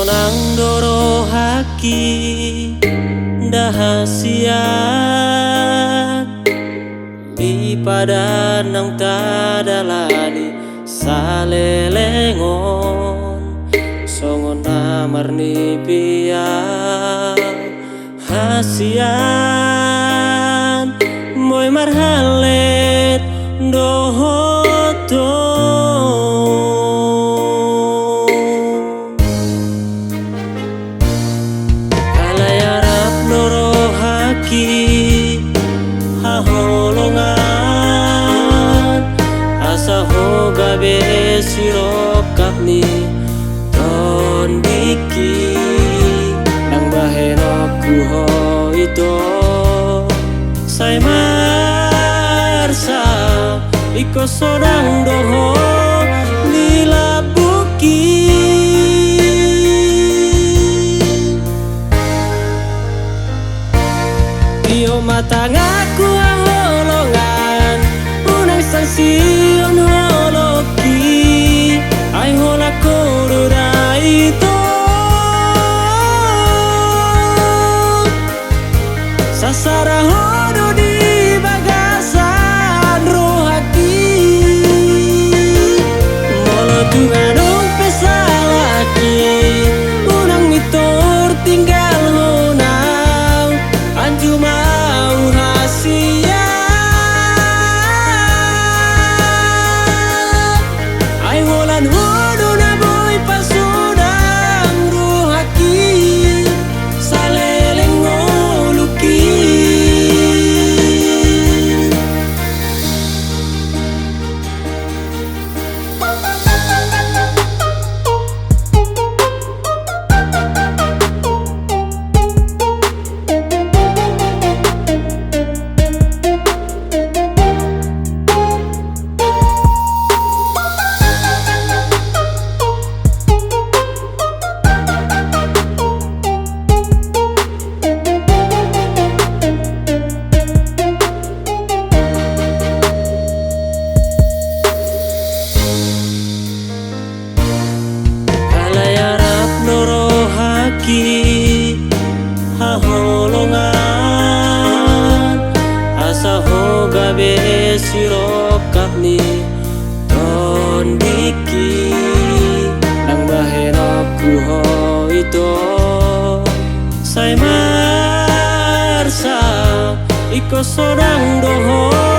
sonang doro haki dahasiat di padan nang tadalani salelengon songon amarni piau hasian moy marhalet dohoto kalayarap noro haki haholongan asa hoga be sirokap ni ton diki nang bahenok ku ho ito say marsa iko sodang doho lila buki iyo mata ngaku holongan unang sansion holoki ay hola korura ito sasara hodo di bagasan rohati molo tunganong pesalaki unang mitor tinggal honang anju mau hasia ay holan hodo na boy pasudang rohaki saleleng ngoluki haholongan asa hoga be sirokap ni ton diki nang bahenok ku ho ito say marsa iko sodang doho